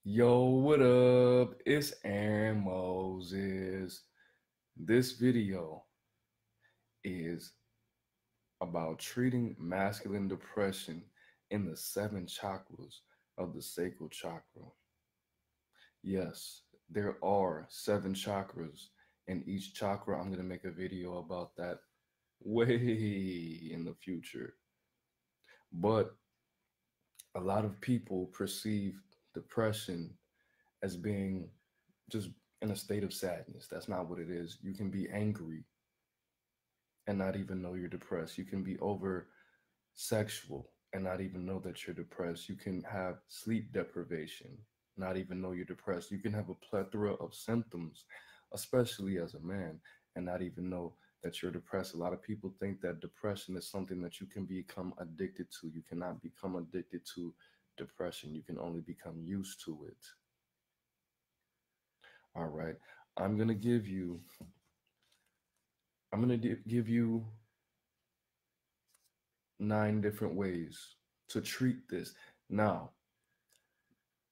Yo, what up? It's AaroniMoses. This video is about treating masculine depression in the 7 chakras of the sacral chakra. Yes, there are 7 chakras, and each chakra, I'm going to make a video about that way in the future. But a lot of people perceive depression as being just in a state of sadness. That's not what it is. You can be angry and not even know you're depressed. You can be over sexual and not even know that you're depressed. You can have sleep deprivation, not even know you're depressed. You can have a plethora of symptoms, especially as a man, and not even know that you're depressed. A lot of people think that depression is something that you can become addicted to. You cannot become addicted to depression. You can only become used to it. All right. I'm going to give you I'm going to give you 9 different ways to treat this. Now,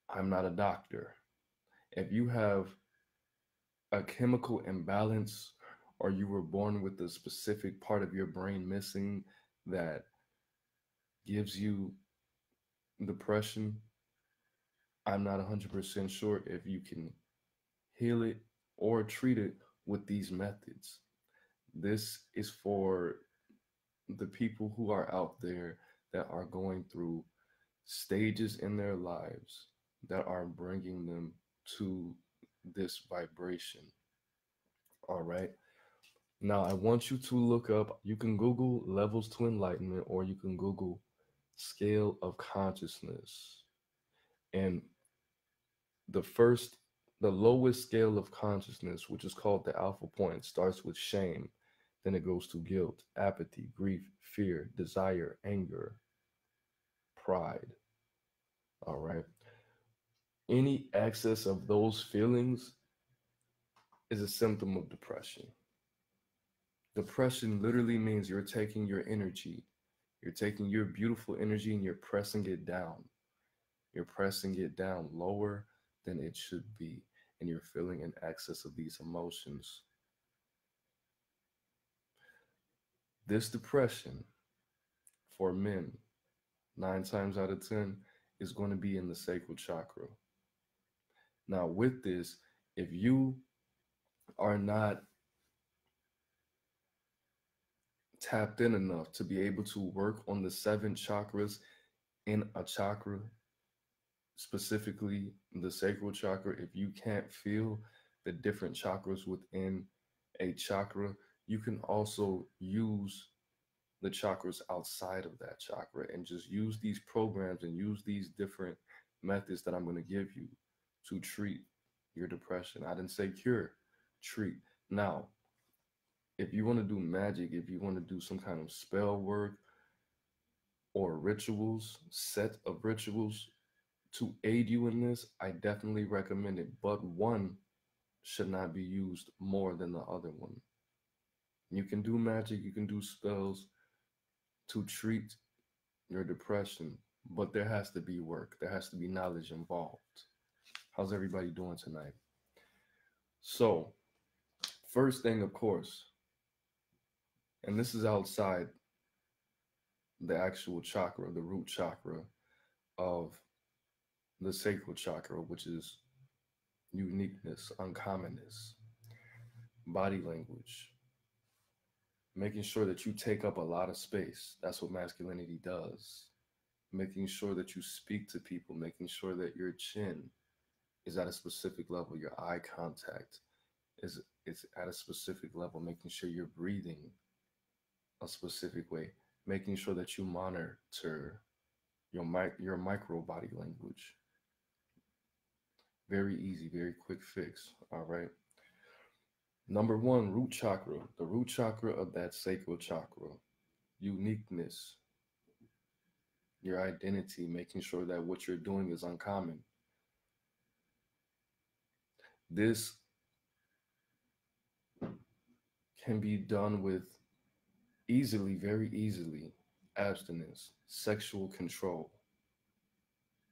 I'm not a doctor. If you have a chemical imbalance or you were born with a specific part of your brain missing that gives you depression, I'm not 100% sure if you can heal it or treat it with these methods. This is for the people who are out there that are going through stages in their lives that are bringing them to this vibration. All right. Now, I want you to look up, you can Google levels to enlightenment or you can Google scale of consciousness. And the first, the lowest scale of consciousness, which is called the alpha point, starts with shame. Then it goes to guilt, apathy, grief, fear, desire, anger, pride. All right. Any excess of those feelings is a symptom of depression. Depression literally means you're taking your energy, you're taking your beautiful energy and you're pressing it down. You're pressing it down lower than it should be, and you're feeling an excess of these emotions. This depression for men, 9 times out of 10, is going to be in the sacral chakra. Now, with this, if you are not tapped in enough to be able to work on the 7 chakras in a chakra, specifically the sacral chakra, if you can't feel the different chakras within a chakra, you can also use the chakras outside of that chakra and just use these programs and use these different methods that I'm going to give you to treat your depression. I didn't say cure, treat. Now, if you want to do magic, if you want to do some kind of spell work or rituals, set of rituals to aid you in this, I definitely recommend it. But one should not be used more than the other one. You can do magic, you can do spells to treat your depression, but there has to be work. There has to be knowledge involved. How's everybody doing tonight? So, first thing, of course, and this is outside the actual chakra, the root chakra of the sacral chakra, which is uniqueness, uncommonness, body language, making sure that you take up a lot of space. That's what masculinity does. Making sure that you speak to people, making sure that your chin is at a specific level, your eye contact is at a specific level, making sure you're breathing a specific way, making sure that you monitor your micro body language. Very easy, very quick fix. All right. Number 1, root chakra, the root chakra of that sacral chakra, uniqueness, your identity, making sure that what you're doing is uncommon. This can be done with easily, very easily, abstinence, sexual control,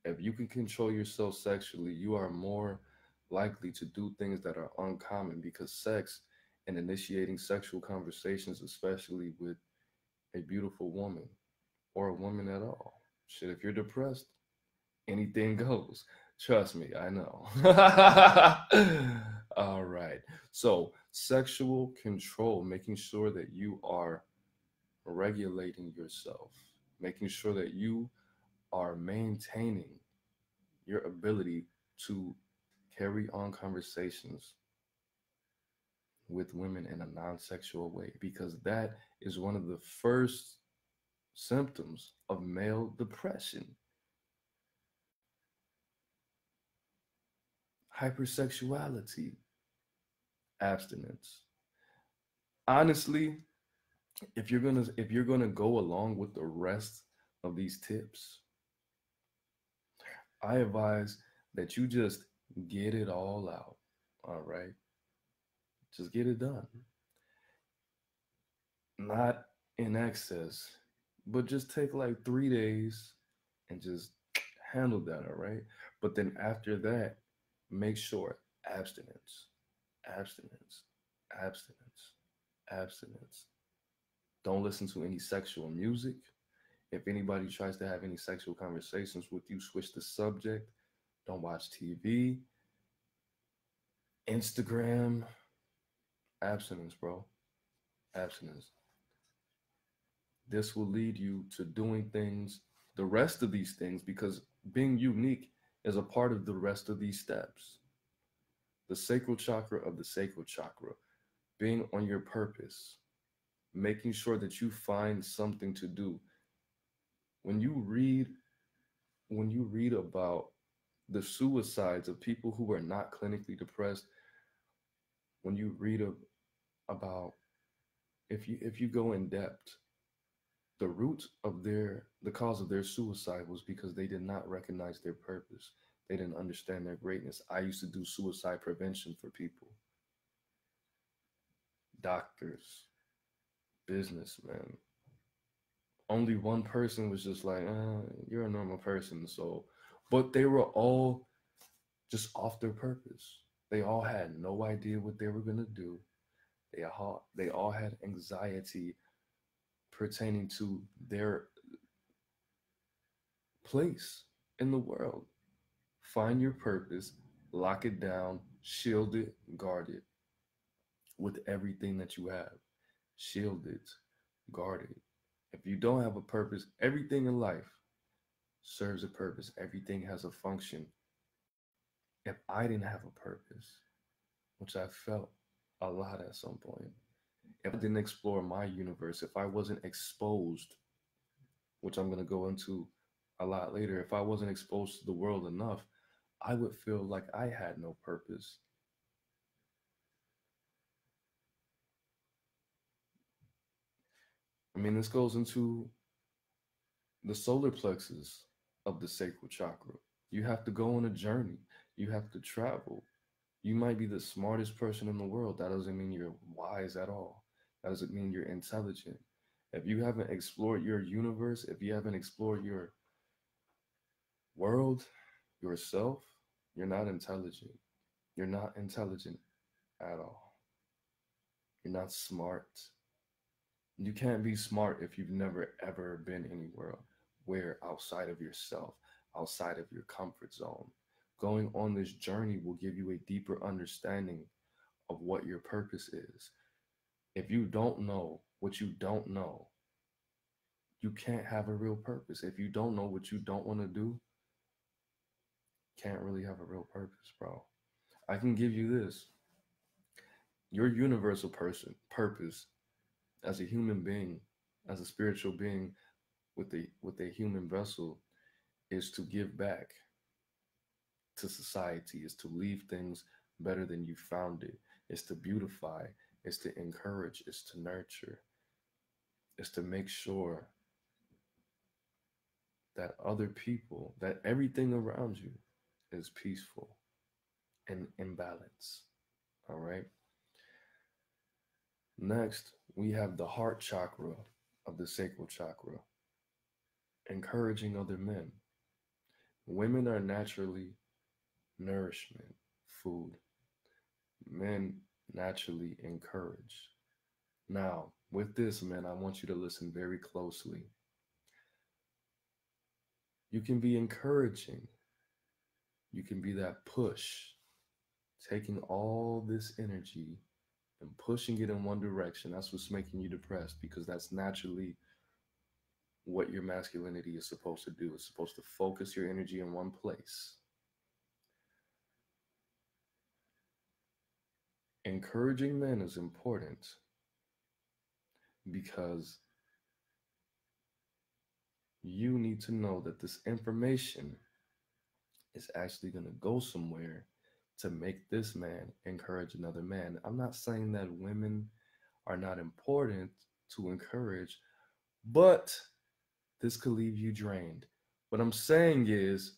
If you can control yourself sexually, you are more likely to do things that are uncommon, because sex and initiating sexual conversations, especially with a beautiful woman or a woman at all. Shit, if you're depressed, anything goes. Trust me, I know. All right. So, sexual control, making sure that you are regulating yourself, making sure that you are maintaining your ability to carry on conversations with women in a non sexual way, because that is one of the first symptoms of male depression. Hypersexuality, abstinence. Honestly, if you're gonna go along with the rest of these tips, I advise that you just get it all out. All right, just get it done. Not in excess, but just take like 3 days and just handle that. All right, but then after that, make sure abstinence, abstinence, abstinence, abstinence. Don't listen to any sexual music. If anybody tries to have any sexual conversations with you, switch the subject. Don't watch TV, Instagram. Abstinence, bro. Abstinence. This will lead you to doing things, the rest of these things, because being unique is a part of the rest of these steps. The sacral chakra of the sacral chakra, being on your purpose, making sure that you find something to do. When you read, when you read about the suicides of people who are not clinically depressed, when you read about, if you go in depth, the root of the cause of their suicide was because they did not recognize their purpose. They didn't understand their greatness. I used to do suicide prevention for people, doctors, businessmen. Only one person was just like, you're a normal person. So, but they were all just off their purpose. They all had no idea what they were going to do. They all had anxiety pertaining to their place in the world. Find your purpose, lock it down, shield it, guard it with everything that you have. Shield it, guard it. If you don't have a purpose, everything in life serves a purpose. Everything has a function. If I didn't have a purpose, which I felt a lot at some point, if I didn't explore my universe, if I wasn't exposed, which I'm going to go into a lot later, if I wasn't exposed to the world enough, I would feel like I had no purpose. I mean, this goes into the solar plexus of the sacral chakra. You have to go on a journey, you have to travel. You might be the smartest person in the world. That doesn't mean you're wise at all. That doesn't mean you're intelligent. If you haven't explored your universe, if you haven't explored your world, yourself, you're not intelligent. You're not intelligent at all. You're not smart. You can't be smart if you've never ever been anywhere where outside of yourself, outside of your comfort zone. Going on this journey will give you a deeper understanding of what your purpose is. If you don't know what you don't know, you can't have a real purpose. If you don't know what you don't want to do, can't really have a real purpose, bro. I can give you this. Your universal purpose as a human being, as a spiritual being with a human vessel, is to give back to society, is to leave things better than you found it, is to beautify, is to encourage, is to nurture, is to make sure that other people, that everything around you is peaceful and in balance. All right. Next, we have the heart chakra of the sacral chakra, encouraging other men. Women are naturally nourishment, food. Men naturally encourage. Now, with this, man, I want you to listen very closely. You can be encouraging, you can be that push, taking all this energy and pushing it in one direction. That's what's making you depressed because that's naturally what your masculinity is supposed to do. It's supposed to focus your energy in one place. Encouraging men is important because you need to know that this information is actually going to go somewhere to make this man encourage another man. I'm not saying that women are not important to encourage, but this could leave you drained. What I'm saying is,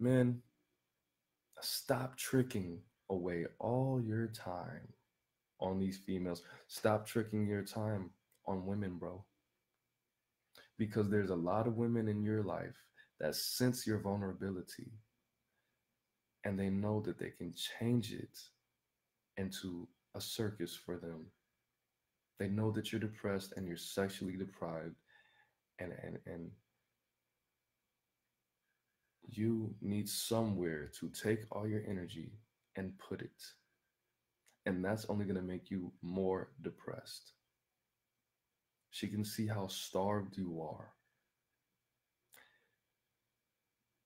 men, stop tricking away all your time on these females. Stop tricking your time on women, bro. Because there's a lot of women in your life that sense your vulnerability and they know that they can change it into a circus for them. They know that you're depressed and you're sexually deprived and you need somewhere to take all your energy and put it. And that's only going to make you more depressed. She can see how starved you are.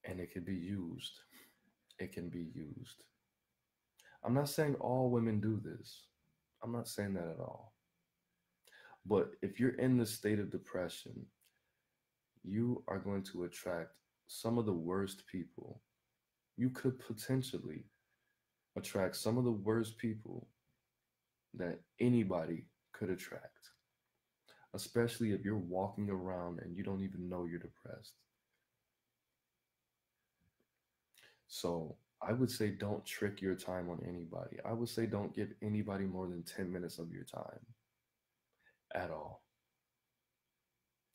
And it can be used. It can be used. I'm not saying all women do this. I'm not saying that at all. But if you're in this state of depression, you are going to attract some of the worst people. You could potentially attract some of the worst people that anybody could attract, especially if you're walking around and you don't even know you're depressed. So I would say don't trick your time on anybody. I would say don't give anybody more than 10 minutes of your time at all.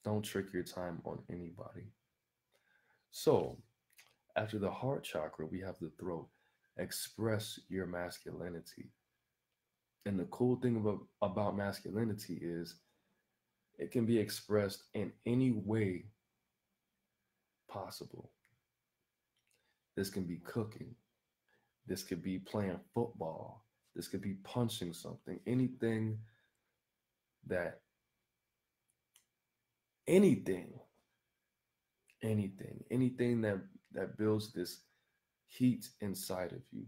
Don't trick your time on anybody. So after the heart chakra, we have the throat. Express your masculinity. And the cool thing about masculinity is it can be expressed in any way possible. This can be cooking. This could be playing football. This could be punching something. That, anything, anything that builds this heat inside of you.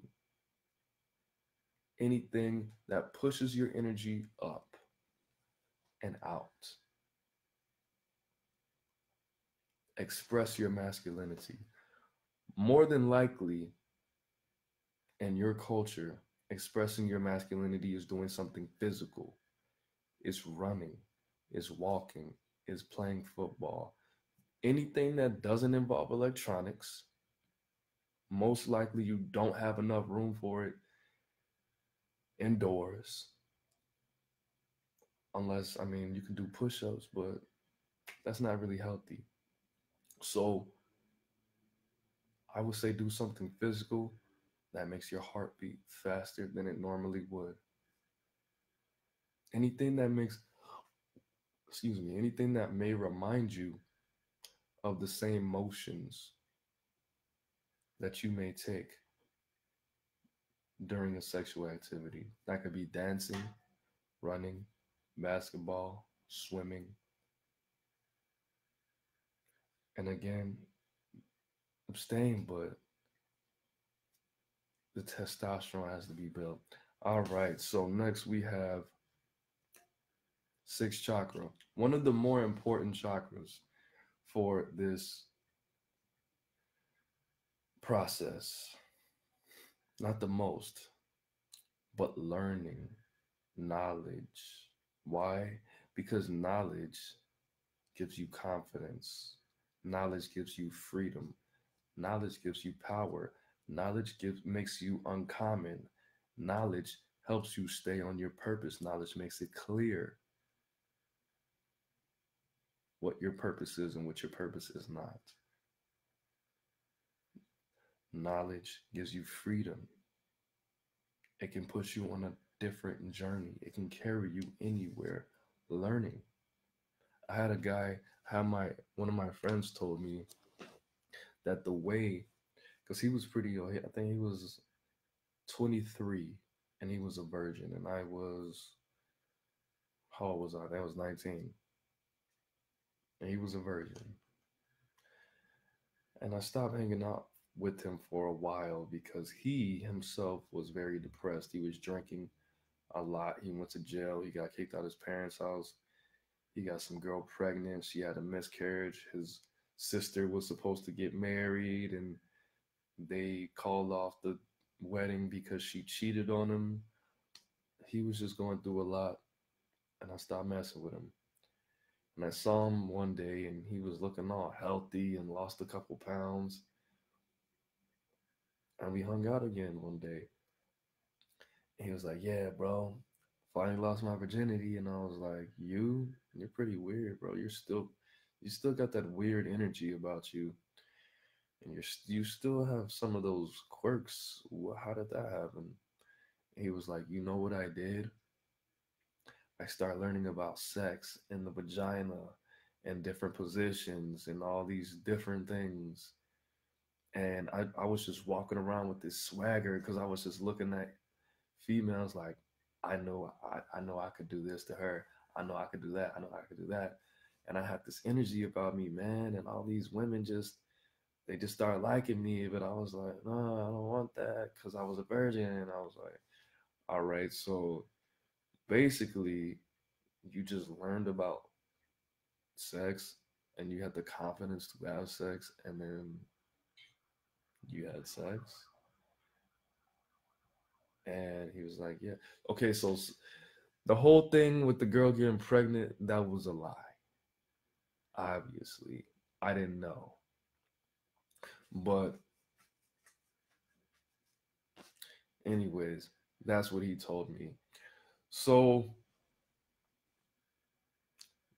Anything that pushes your energy up and out. Express your masculinity. More than likely, in your culture, expressing your masculinity is doing something physical. It's running, it's walking, it's playing football. Anything that doesn't involve electronics, most likely you don't have enough room for it indoors. Unless, I mean, you can do push-ups, but that's not really healthy. So I would say do something physical that makes your heart beat faster than it normally would. Anything that makes, anything that may remind you of the same motions that you may take during a sexual activity. That could be dancing, running, basketball, swimming. And again, abstain, but the testosterone has to be built. All right, so next we have sixth chakra, one of the more important chakras for this process. Not the most, but learning, knowledge. Why? Because knowledge gives you confidence. Knowledge gives you freedom. Knowledge gives you power. Knowledge makes you uncommon. Knowledge helps you stay on your purpose. Knowledge makes it clear what your purpose is and what your purpose is not. Knowledge gives you freedom. It can push you on a different journey. It can carry you anywhere. Learning. I had a guy, had my one of my friends told me that the way, because he was pretty young, I think he was 23 and he was a virgin, and I was, how old was I? That was 19, and he was a virgin. And I stopped hanging out with him for a while because he himself was very depressed. He was drinking a lot. He went to jail. He got kicked out of his parents' house. He got some girl pregnant. She had a miscarriage. His sister was supposed to get married, and they called off the wedding because she cheated on him. He was just going through a lot, and I stopped messing with him. And I saw him one day, and he was looking all healthy and lost a couple pounds. And we hung out again one day. And he was like, "Yeah, bro, finally lost my virginity." And I was like, You're pretty weird, bro. You still got that weird energy about you, and you still have some of those quirks. How did that happen?" And he was like, "You know what I did? I started learning about sex and the vagina and different positions and all these different things. And I was just walking around with this swagger because I was just looking at females like, I know I could do this to her. I know I could do that. I know I could do that." And I had this energy about me, man. And all these women they just started liking me. But I was like, no, I don't want that because I was a virgin. And I was like, all right. So basically, you just learned about sex and you had the confidence to have sex, and then you had sex. And he was like, yeah. Okay, so the whole thing with the girl getting pregnant, that was a lie. Obviously, I didn't know. But, anyways, that's what he told me. So,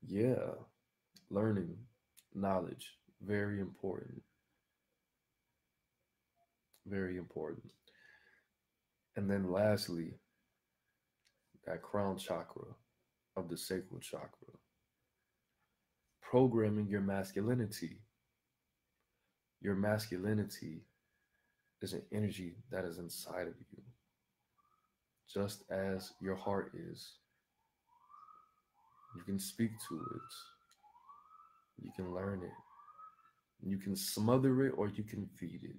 yeah, learning, knowledge, very important. Very important. And then, lastly, that crown chakra of the sacral chakra, programming your masculinity. Your masculinity is an energy that is inside of you, just as your heart is. You can speak to it, you can learn it, you can smother it, or you can feed it.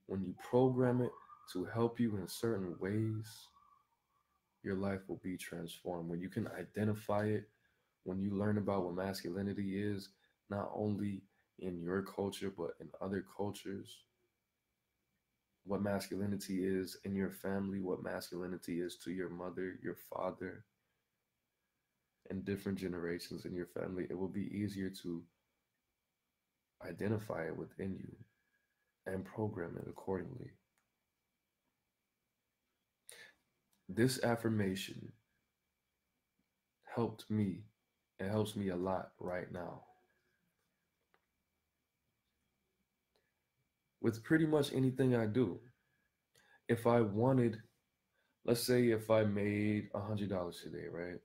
When you program it to help you in certain ways, your life will be transformed. When you can identify it, when you learn about what masculinity is, not only in your culture, but in other cultures, what masculinity is in your family, what masculinity is to your mother, your father, and different generations in your family, it will be easier to identify it within you and program it accordingly. This affirmation helped me and helps me a lot right now. With pretty much anything I do, if I wanted, let's say if I made $100 today, right?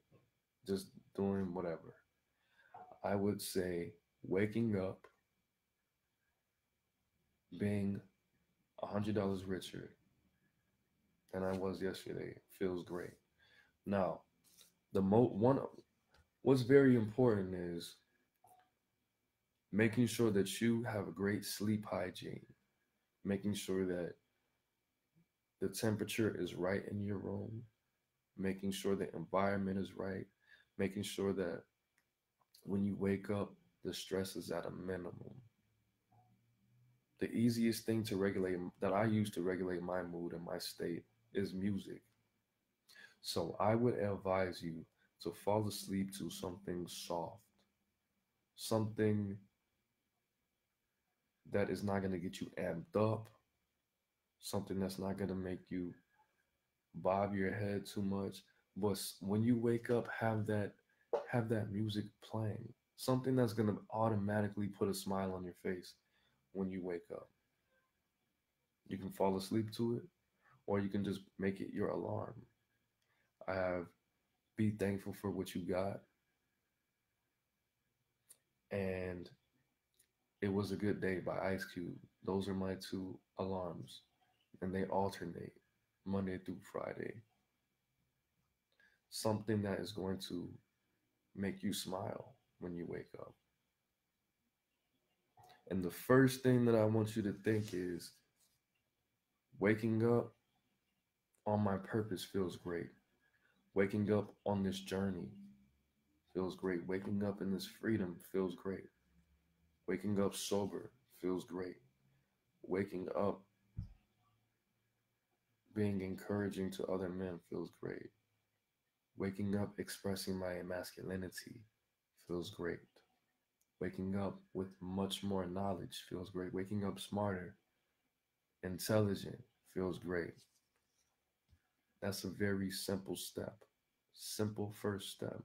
Just doing whatever, I would say waking up, being $100 richer than I was yesterday feels great. Now, the one what's very important is making sure that you have a great sleep hygiene, making sure that the temperature is right in your room, making sure the environment is right, making sure that when you wake up, the stress is at a minimum. The easiest thing to regulate that I use to regulate my mood and my state is music. So I would advise you to fall asleep to something soft, something that is not going to get you amped up, something that's not going to make you bob your head too much. But when you wake up, have that music playing, something that's going to automatically put a smile on your face when you wake up. You can fall asleep to it, or you can just make it your alarm. I have Be Thankful for What You Got, and It Was a Good Day by Ice Cube. Those are my two alarms, and they alternate Monday through Friday. Something that is going to make you smile when you wake up. And the first thing that I want you to think is waking up on my purpose feels great. Waking up on this journey feels great. Waking up in this freedom feels great. Waking up sober feels great. Waking up being encouraging to other men feels great. Waking up expressing my masculinity feels great. Waking up with much more knowledge feels great. Waking up smarter, intelligent feels great. That's a very simple step. Simple first step.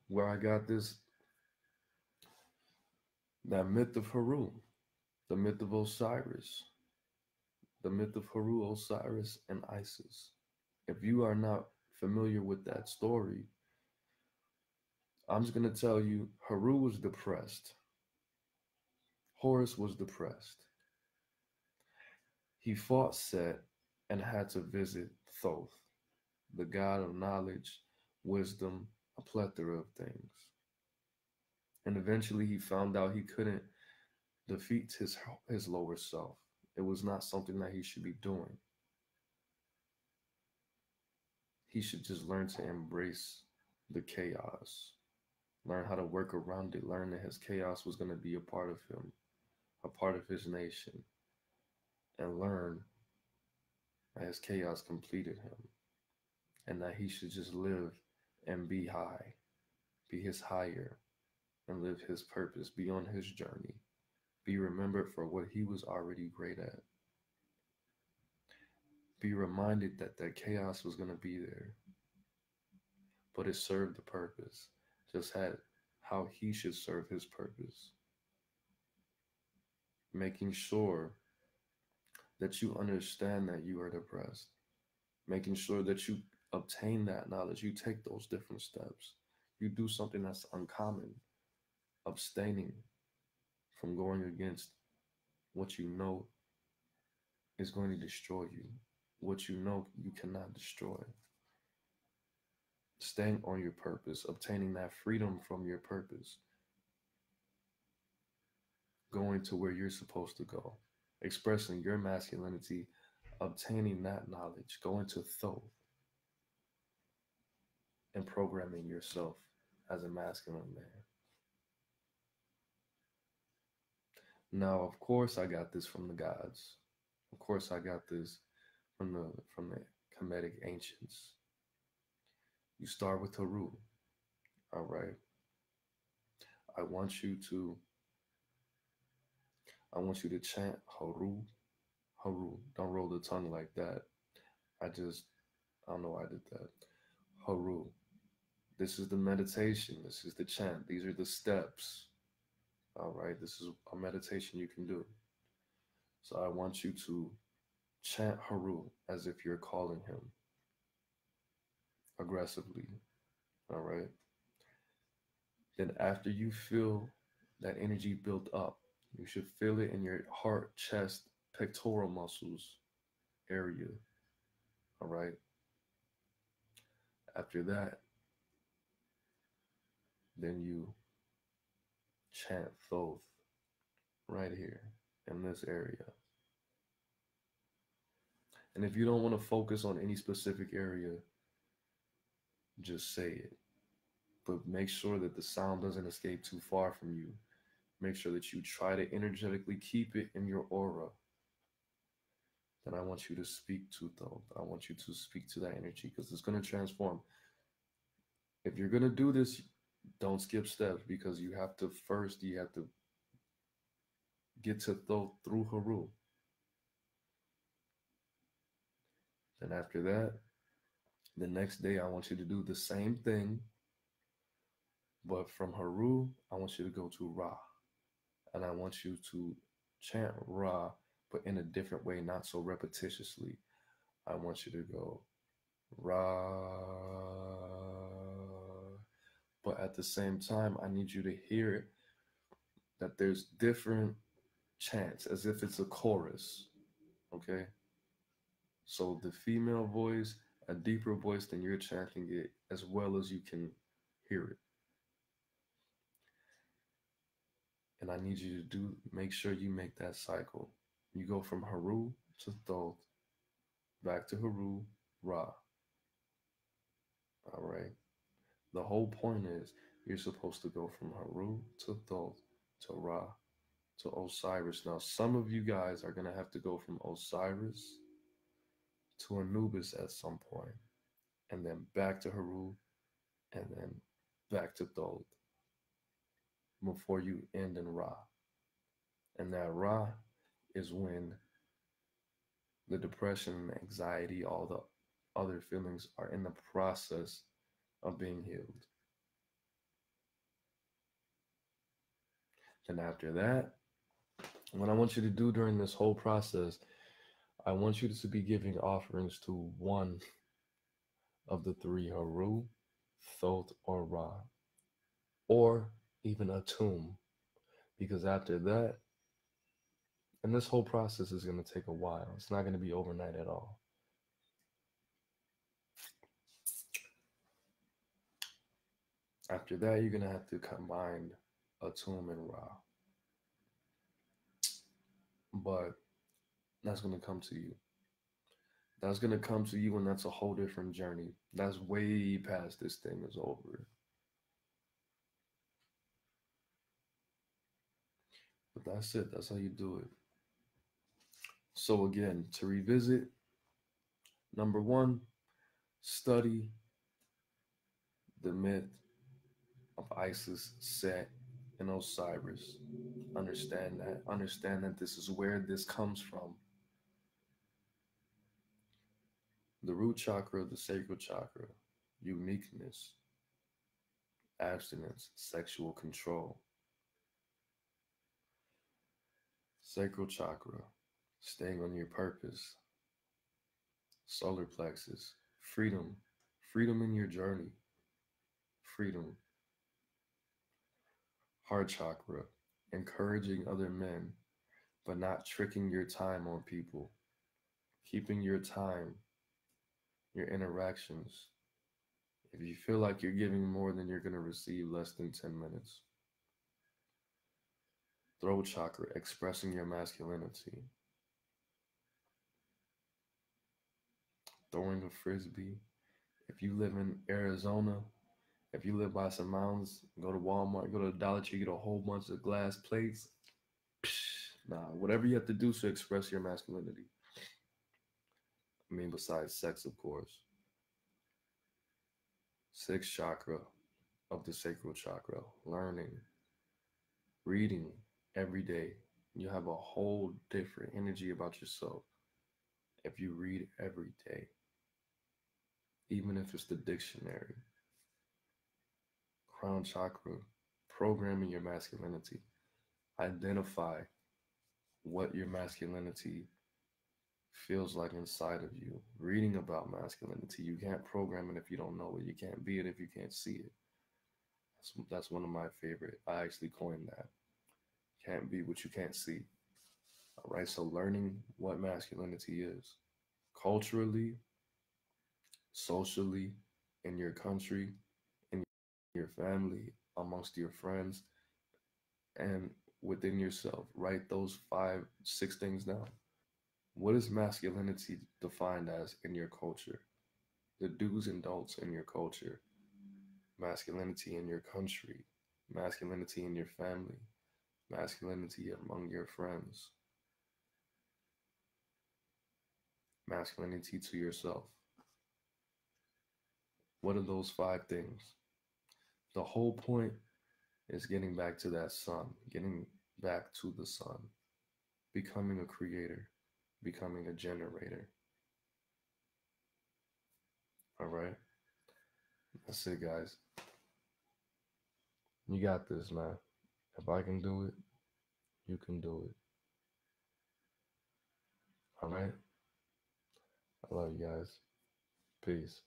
Where I got this, that myth of Heru, the myth of Osiris, the myth of Heru, Osiris, and Isis. If you are not familiar with that story, I'm just going to tell you Heru was depressed. Horus was depressed. He fought Set and had to visit Thoth, the god of knowledge, wisdom, a plethora of things. And eventually he found out he couldn't defeat his lower self. It was not something that he should be doing. He should just learn to embrace the chaos, learn how to work around it, learn that his chaos was going to be a part of him, a part of his nation, and learn that his chaos completed him and that he should just live and be high, be his higher, and live his purpose, be on his journey, be remembered for what he was already great at. Be reminded that that chaos was going to be there, but it served the purpose, just had how he should serve his purpose. Making sure that you understand that you are depressed, making sure that you obtain that knowledge, you take those different steps, you do something that's uncommon, abstaining from going against what you know is going to destroy you, what you know you cannot destroy. Staying on your purpose, obtaining that freedom from your purpose, going to where you're supposed to go, expressing your masculinity, obtaining that knowledge, going to Thoth, and programming yourself as a masculine man. Now, of course, I got this from the gods. Of course, I got this from the Kemetic ancients. You start with Heru. All right. I want you to chant Heru, Heru. Don't roll the tongue like that. I don't know why I did that. Heru. This is the meditation. This is the chant. These are the steps. All right. This is a meditation you can do. So I want you to chant Heru as if you're calling him aggressively. All right. Then after you feel that energy built up, you should feel it in your heart, chest, pectoral muscles area. All right. After that, then you chant Thoth right here in this area. And if you don't want to focus on any specific area, just say it. But make sure that the sound doesn't escape too far from you. Make sure that you try to energetically keep it in your aura. Then I want you to speak to Thoth. I want you to speak to that energy because it's going to transform. If you're going to do this, don't skip steps because you have to get to Thoth through Heru. Then after that, the next day I want you to do the same thing, but from Heru, I want you to go to Ra. And I want you to chant Ra, but in a different way, not so repetitiously. I want you to go Ra, but at the same time, I need you to hear it, that there's different chants as if it's a chorus. Okay? So the female voice, a deeper voice than you're chanting it, as well as you can hear it. And I need you to make sure you make that cycle. You go from HERU to Thoth, back to HERU, Ra. All right. The whole point is you're supposed to go from HERU to Thoth to Ra to Osiris. Now, some of you guys are going to have to go from Osiris to Anubis at some point, and then back to HERU, and then back to Thoth before you end in Ra. And that Ra is when the depression, anxiety, all the other feelings are in the process of being healed. Then after that, what I want you to do during this whole process, I want you to be giving offerings to one of the three, HERU, Thoth, or Ra, or even a tomb, because after that, and this whole process is going to take a while. It's not going to be overnight at all. After that, you're going to have to combine a tomb and Ra. But that's going to come to you. That's going to come to you, and that's a whole different journey. That's way past this thing is over. But that's it. That's how you do it. So again, to revisit, number one, study the myth of Isis, Set, and Osiris. Understand that. Understand that this is where this comes from. The root chakra, the sacral chakra, uniqueness, abstinence, sexual control. Sacral chakra, staying on your purpose. Solar plexus, freedom, freedom in your journey, freedom. Heart chakra, encouraging other men, but not tricking your time on people, keeping your time, your interactions. If you feel like you're giving more than you're going to receive, less than 10 minutes. Throat chakra, expressing your masculinity. Throwing a frisbee. If you live in Arizona, if you live by some mountains, go to Walmart, go to the Dollar Tree, get a whole bunch of glass plates. Nah, whatever you have to do to express your masculinity. I mean, besides sex, of course. Sixth chakra of the sacral chakra, learning, reading every day. You have a whole different energy about yourself if you read every day, even if it's the dictionary. Crown chakra, programming your masculinity. Identify what your masculinity feels like inside of you. Reading about masculinity. You can't program it if you don't know it. You can't be it if you can't see it. That's one of my favorite. I actually coined that. Can't be what you can't see. All right, so learning what masculinity is. Culturally, socially, in your country, in your family, amongst your friends, and within yourself. Write those 5, 6 things down. What is masculinity defined as in your culture? The do's and don'ts in your culture. Masculinity in your country. Masculinity in your family. Masculinity among your friends. Masculinity to yourself. What are those 5 things? The whole point is getting back to that sun, getting back to the sun, becoming a creator, becoming a generator. All right? That's it, guys. You got this, man. If I can do it, you can do it. All right. I love you guys. Peace.